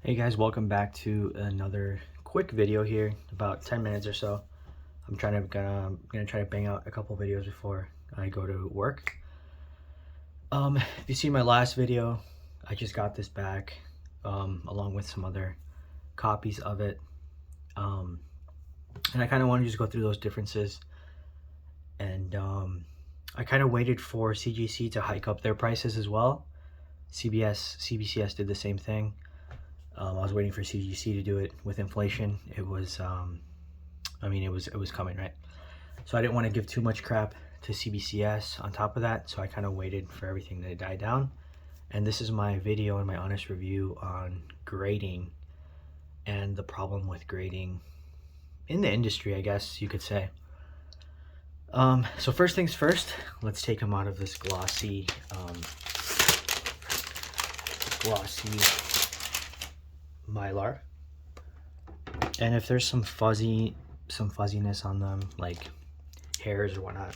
Hey guys, welcome back to another quick video here, about 10 minutes or so. I'm gonna try to bang out a couple videos before I go to work. If you see my last video, I just got this back, along with some other copies of it. And I kind of want to just go through those differences. And I kind of waited for CGC to hike up their prices as well. CBCS did the same thing. I was waiting for CGC to do it with inflation. It was, it was coming, right? So I didn't want to give too much crap to CBCS on top of that. So I kind of waited for everything to die down. And this is my video and my honest review on grading and the problem with grading in the industry, I guess you could say. So first things first, let's take them out of this glossy Mylar. And if there's some fuzziness on them, like hairs or whatnot,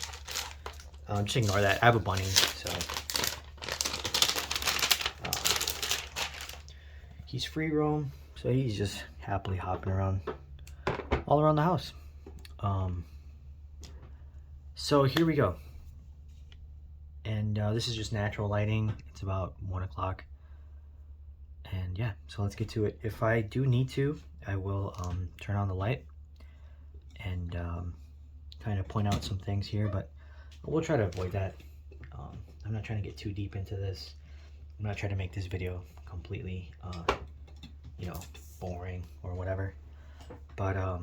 just ignore that. I have a bunny, so he's free roam, so he's just happily hopping around all around the house. So here we go. And this is just natural lighting. It's about 1 o'clock. And yeah, so let's get to it. If I do need to, I will turn on the light and kind of point out some things here, but we'll try to avoid that. I'm not trying to get too deep into this. I'm not trying to make this video completely, boring or whatever. But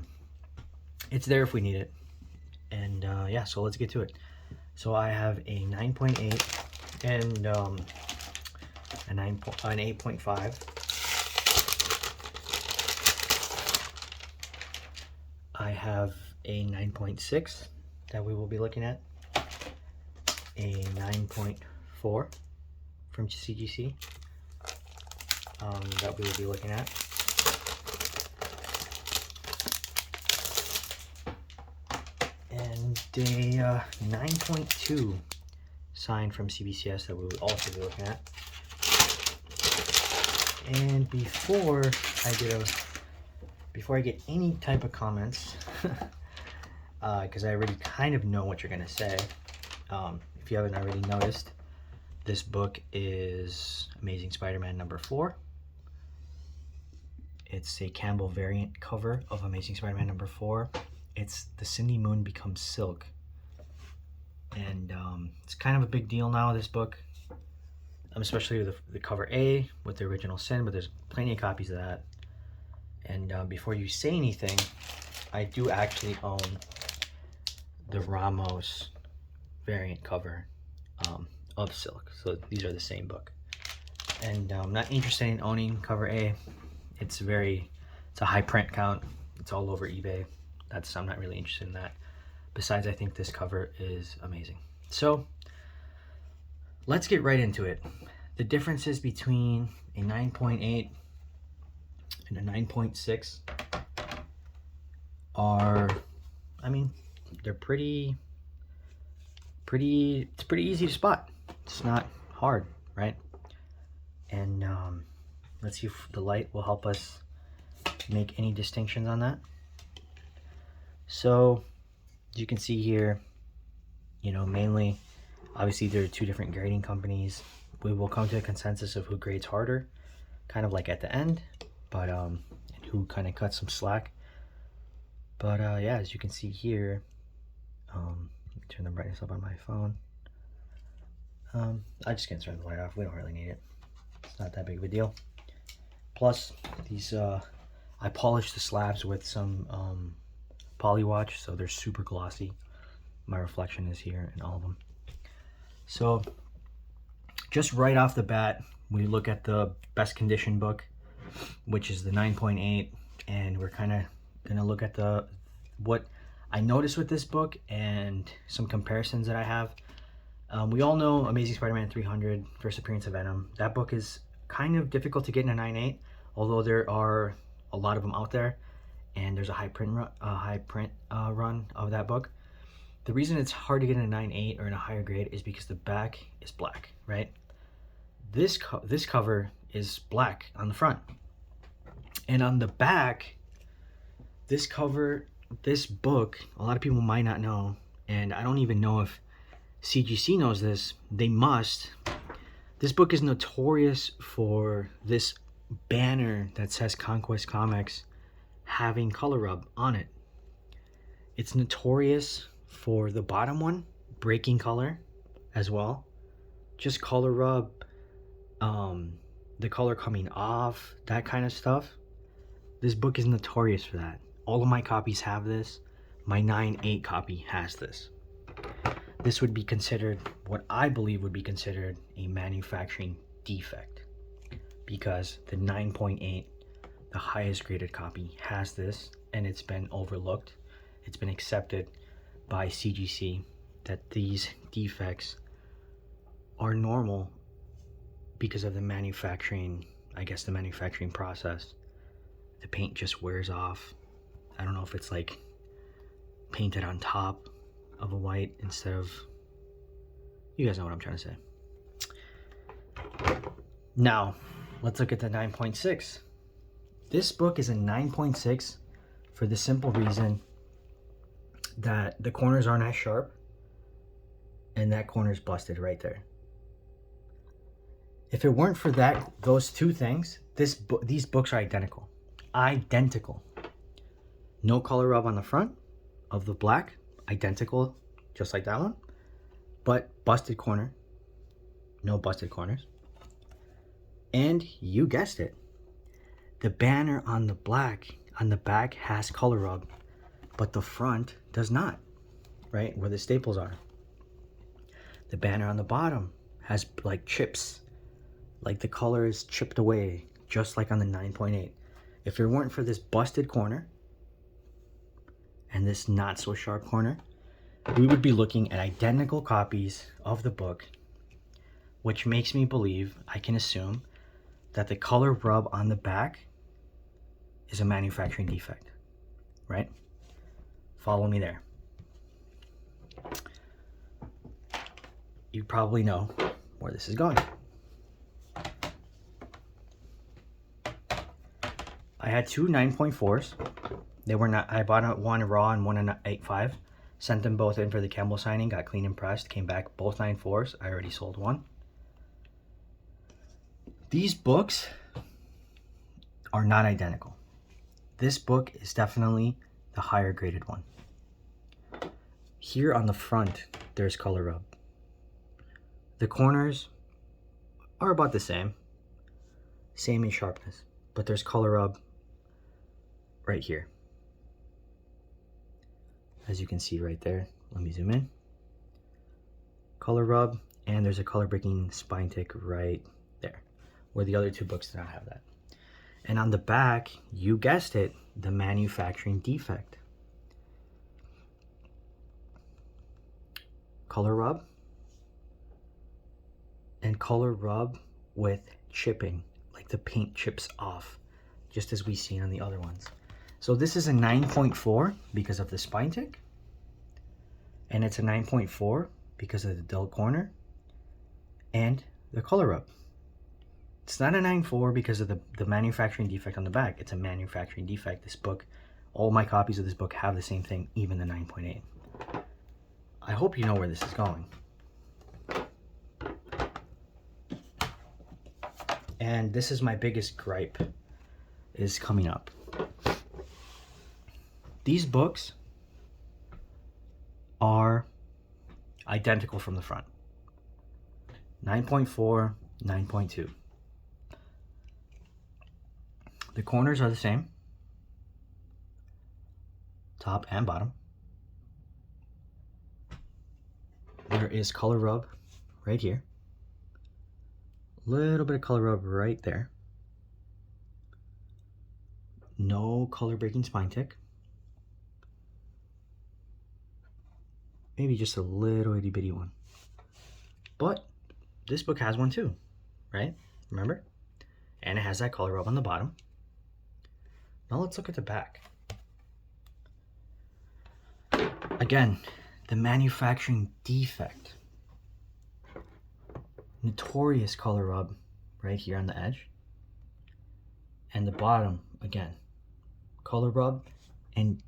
it's there if we need it. And yeah, so let's get to it. So I have a 9.8 and an 8.5. I have a 9.6 that we will be looking at, a 9.4 from CGC that we will be looking at, and a 9.2 sign from CBCS that we will also be looking at. And before I get any type of comments, because I already kind of know what you're gonna say, if you haven't already noticed, this book is Amazing Spider-Man #4. It's a Campbell variant cover of Amazing Spider-Man #4. It's The Cindy Moon Becomes Silk, and it's kind of a big deal now, this book. Especially the cover A with the original Sin, but there's plenty of copies of that. And before you say anything, I do actually own the Ramos variant cover of Silk. So these are the same book. And I'm not interested in owning cover A. It's a high print count. It's all over eBay. I'm not really interested in that. Besides, I think this cover is amazing. So let's get right into it. The differences between a 9.8 and a 9.6 are, they're pretty it's pretty easy to spot. It's not hard, right? And let's see if the light will help us make any distinctions on that. So as you can see here, mainly, obviously there are two different grading companies. We will come to a consensus of who grades harder, kind of like at the end, but and who kind of cuts some slack. But yeah, as you can see here, let me turn the brightness up on my phone. I just can't turn the light off. We don't really need it. It's not that big of a deal. Plus, these I polished the slabs with some Polywatch, so they're super glossy. My reflection is here in all of them. So just right off the bat, we look at the best condition book, which is the 9.8, and we're kind of gonna look at what I noticed with this book and some comparisons that I have. We all know Amazing Spider-Man 300, First Appearance of Venom. That book is kind of difficult to get in a 9.8, although there are a lot of them out there, and there's a high print run of that book. The reason it's hard to get in a 9.8 or in a higher grade is because the back is black, right? This cover is black on the front. And on the back, this book, a lot of people might not know, and I don't even know if CGC knows this. They must. This book is notorious for this banner that says Conquest Comics having color rub on it. It's notorious for the bottom one breaking color as well. Just color rub, the color coming off, that kind of stuff. This book is notorious for that. All of my copies have this. My 9.8 copy has this. This would be considered, what I believe would be considered, a manufacturing defect, because the 9.8, the highest graded copy, has this, and it's been overlooked. It's been accepted by CGC that these defects are normal because of the manufacturing, I guess the manufacturing process. The paint just wears off. I don't know if it's like painted on top of a white instead of, you guys know what I'm trying to say. Now, let's look at the 9.6. This book is a 9.6 for the simple reason that the corners aren't as sharp and that corner's busted right there. If it weren't for those two things, these books are identical. Identical. No color rub on the front of the black, identical, just like that one, but busted corner, no busted corners. And you guessed it, the banner on the back has color rub, but the front does not, right where the staples are. The banner on the bottom has like chips, like the color is chipped away, just like on the 9.8. If it weren't for this busted corner and this not so sharp corner, we would be looking at identical copies of the book, which makes me believe, I can assume, that the color rub on the back is a manufacturing defect, right? Follow me there. You probably know where this is going. I had two 9.4s. They were not, I bought one raw and one in 8.5. Sent them both in for the Campbell signing, got clean and pressed, came back both 9.4s. I already sold one. These books are not identical. This book is definitely the higher graded one. Here on the front, there's color rub. The corners are about the same in sharpness, but there's color rub right here. As you can see right there, let me zoom in. Color rub, and there's a color breaking spine tick right there, where the other two books do not have that. And on the back, you guessed it, the manufacturing defect. Color rub, and color rub with chipping, like the paint chips off, just as we seen on the other ones. So this is a 9.4 because of the spine tick, and it's a 9.4 because of the dull corner and the color rub. It's not a 9.4 because of the manufacturing defect on the back. It's a manufacturing defect. This book, all my copies of this book have the same thing, even the 9.8. I hope you know where this is going. And this is my biggest gripe is coming up. These books are identical from the front. 9.4, 9.2. The corners are the same, top and bottom. There is color rub right here. Little bit of color rub right there. No color breaking spine tick. Maybe just a little itty bitty one. But this book has one too, right? Remember? And it has that color rub on the bottom. Now let's look at the back. Again, the manufacturing defect. Notorious color rub right here on the edge. And the bottom again, color rub and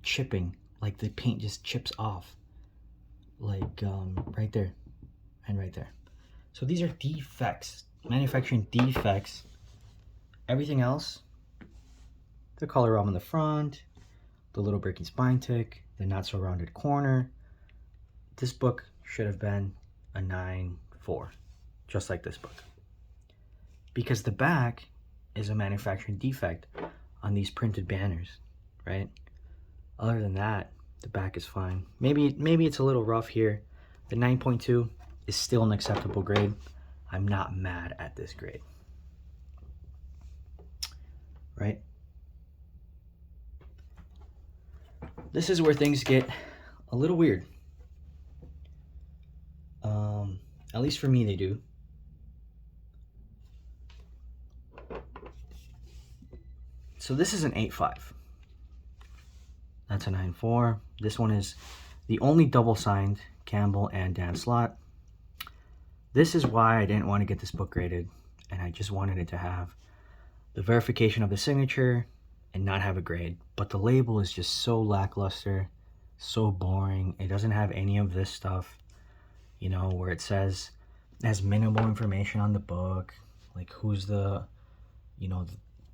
chipping, like the paint just chips off, like right there and right there. So these are defects, manufacturing defects. Everything else, the color rub on the front, the little breaking spine tick, the not so rounded corner. This book should have been a 9.4, just like this book. Because the back is a manufacturing defect on these printed banners, right? Other than that, the back is fine. Maybe it's a little rough here. The 9.2 is still an acceptable grade. I'm not mad at this grade, right? This is where things get a little weird. At least for me, they do. So this is an 8.5. That's a 9.4. This one is the only double signed Campbell and Dan Slott. This is why I didn't want to get this book graded, and I just wanted it to have the verification of the signature and not have a grade. But the label is just so lackluster, so boring. It doesn't have any of this stuff, you know, where it says it has minimal information on the book, like who's the, you know,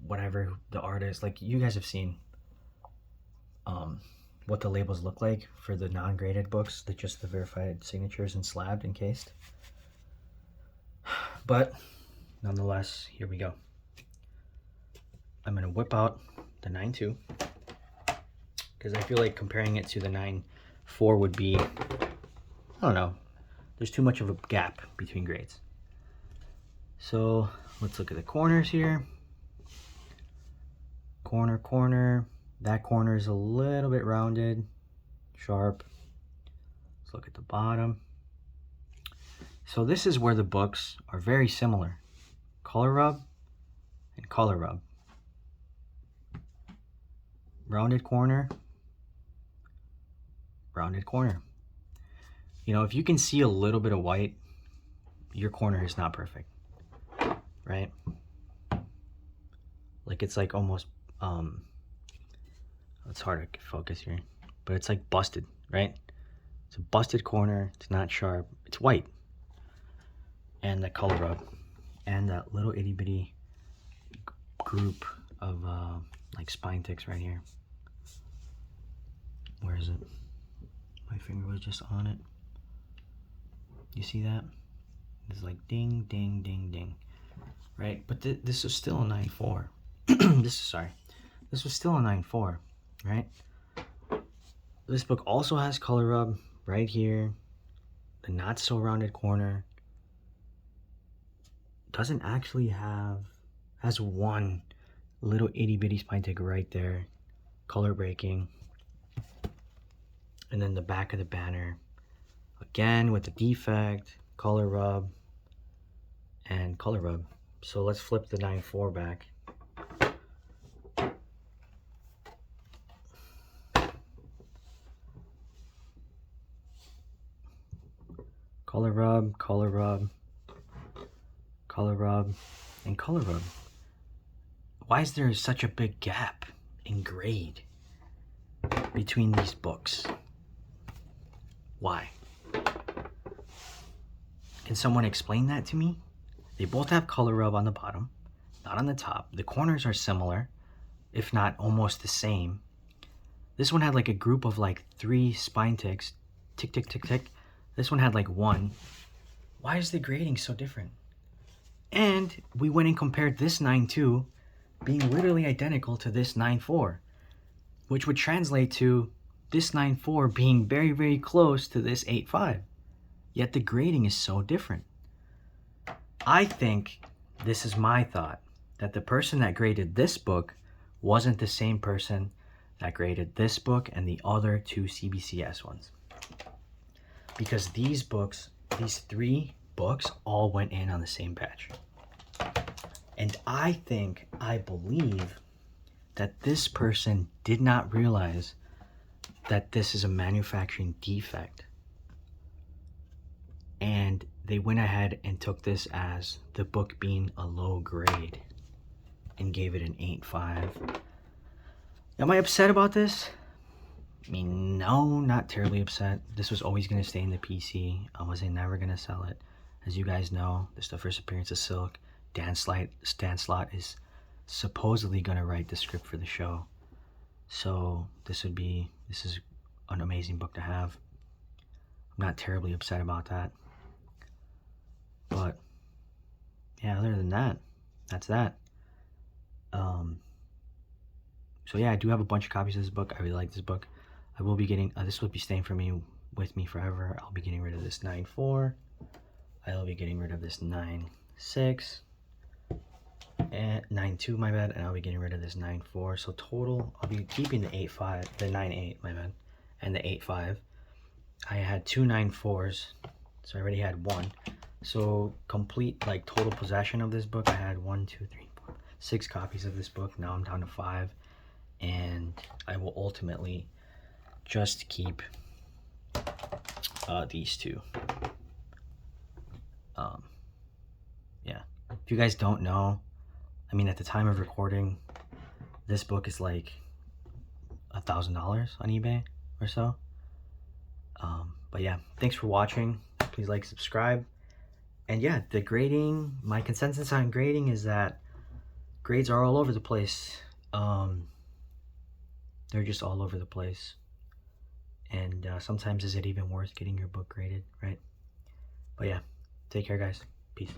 whatever the artist. Like, you guys have seen what the labels look like for the non-graded books, that just the verified signatures and slabbed encased. But nonetheless, here we go. I'm gonna whip out the 9.2 because I feel like comparing it to the 9.4 would be, I don't know, there's too much of a gap between grades. So let's look at the corners here. Corner. That corner is a little bit rounded, sharp. Let's look at the bottom. So this is where the books are very similar. Color rub and color rub. Rounded corner, rounded corner. You know, if you can see a little bit of white, your corner is not perfect, right? Like, it's like almost, it's hard to focus here, but it's like busted, right? It's a busted corner, it's not sharp, it's white. And the color rub, and that little itty bitty group of like spine ticks right here. Where is it? My finger was just on it. You see that? It's like ding, ding, ding, ding, right? But this is still a 9.4. This was still a 9.4, right? This book also has color rub right here, the not so rounded corner. Doesn't actually has one little itty bitty spine tick right there, color breaking. And then the back of the banner, again with the defect, color rub, and color rub. So let's flip the 9.4 back. Color rub, color rub, color rub, and color rub. Why is there such a big gap in grade between these books? Why? Can someone explain that to me? They both have color rub on the bottom, not on the top. The corners are similar, if not almost the same. This one had like a group of like 3 spine ticks, tick, tick, tick, tick. This one had like 1. Why is the grading so different? And we went and compared this 9.2 being literally identical to this 9.4, which would translate to this 9.4 being very, very close to this 8.5. Yet the grading is so different. I think, this is my thought, that the person that graded this book wasn't the same person that graded this book and the other 2 CBCS ones. Because these books, these 3 books all went in on the same batch. And I believe that this person did not realize that this is a manufacturing defect. And they went ahead and took this as the book being a low grade. and gave it an 8.5. Am I upset about this? I mean, no, not terribly upset. This was always going to stay in the PC. I wasn't never going to sell it. As you guys know, this is the first appearance of Silk. Stan Slott is supposedly going to write the script for the show. So this is an amazing book to have. I'm not terribly upset about that. But yeah, other than that, that's that. So yeah, I do have a bunch of copies of this book. I really like this book. I will be getting, this will be staying with me forever. I'll be getting rid of this 9.4. I'll be getting rid of this 9.6 and 9.2, my bad, and I'll be getting rid of this 9.4. So total, I'll be keeping the 8.5, the 9.8, my bad, and the 8.5. I had 2 9.4s, so I already had 1. So complete, like, total possession of this book, I had 1, 2, 3, 4, 6 copies of this book. Now I'm down to 5, and I will ultimately just keep these 2. Yeah, if you guys don't know, I mean, at the time of recording, this book is like $1,000 on eBay or so. But yeah, thanks for watching. Please like, subscribe. And yeah, the grading, my consensus on grading is that grades are all over the place. They're just all over the place. And sometimes is it even worth getting your book graded, right? But yeah, take care, guys. Peace.